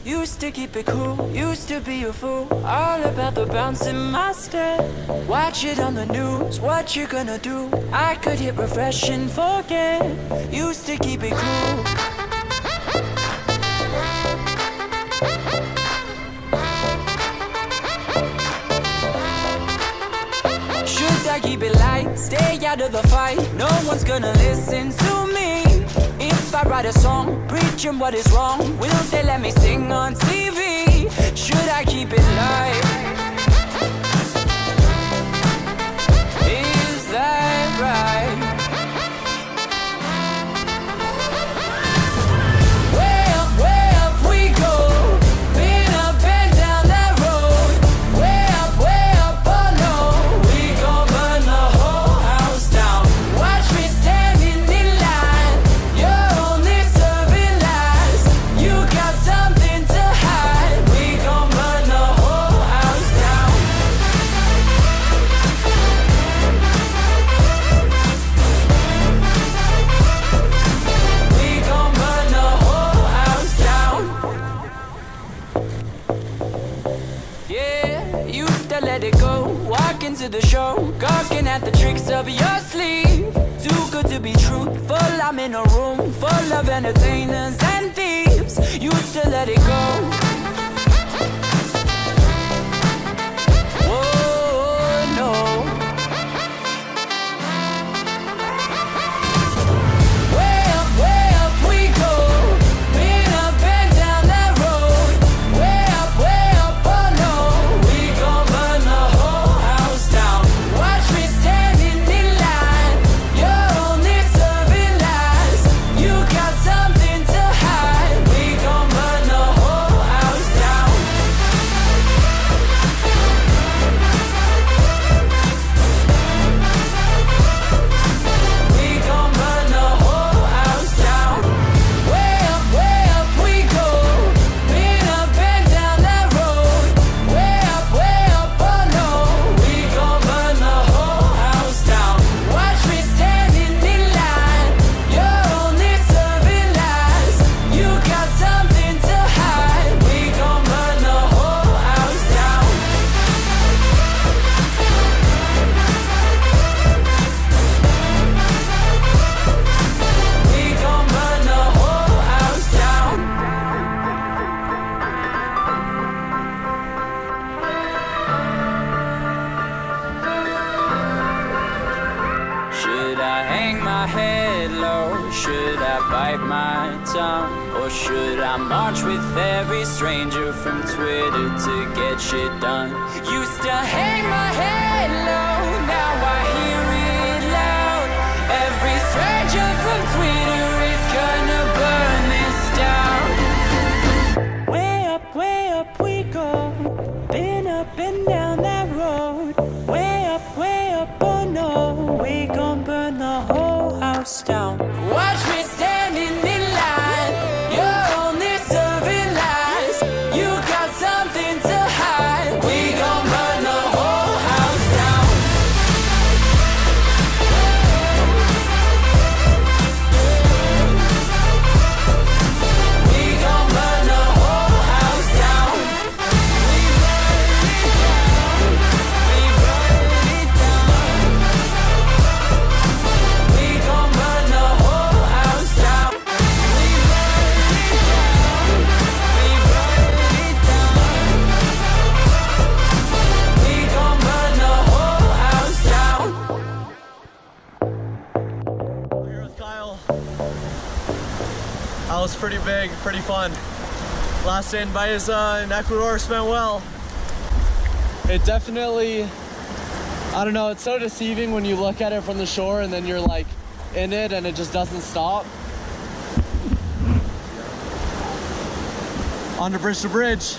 Used to keep it cool, used to be a fool, all about the bounce in my step. Watch it on the news, what you gonna do? I could hit refresh and forget. Used to keep it cool. Should I keep it light, stay out of the fight? No one's gonna listen to me. If I write a song, preaching what is wrong, will they let me sing on TV? Should I keep it light? Is that right? Way up we go. Been up and down that road. Way up, oh no. We gon' burn the whole house down. Watch me standing in line. You're only serving lies. You got something to hide. We gon' burn the whole house down. We gon' burn the whole house down. Yeah, used to let it go. Walk into the show, gawking at the tricks of your sleeve. Too good to be truthful. I'm in a room full of entertainers and thieves. Used to let it go. Whoa, no. Way up we go. Been up and down that road. Way up, oh no. We gon' burn the whole house down. Watch me standing in line. You're only serving lies. You got something to hide. We gon' burn the whole house down. We gon' burn the whole house down. Way up we go. Been up and down that road. Way up, oh no. We gon' burn the whole house down. Watch me standing in line. You're only serving lies. You got something to hide. We gon' burn the whole house down. We gon' burn the whole house down. Should I hang my head low? Should I bite my tongue? Or should I march with every stranger from Twitter to get shit done? Used to hang my head low, now I hear it loud. Every stranger from Twitter is gonna burn this down. Way up we go. Been up and down that road. Way up, oh no. We gon' burn the whole house down. Watch me standing in line. You're only serving lies. You got something to hide. We gon' burn the whole house down. We gon' burn the whole house down. We burn it down. We gon' burn the whole house down. We burn it down. We burn it down. We gon' burn the whole house down. We're here with Kyle. That was pretty big, pretty fun. Last day in Baeza in Ecuador spent well. It definitely, I don't know, it's so deceiving when you look at it from the shore and then you're like in it and it just doesn't stop. On to bridge to bridge.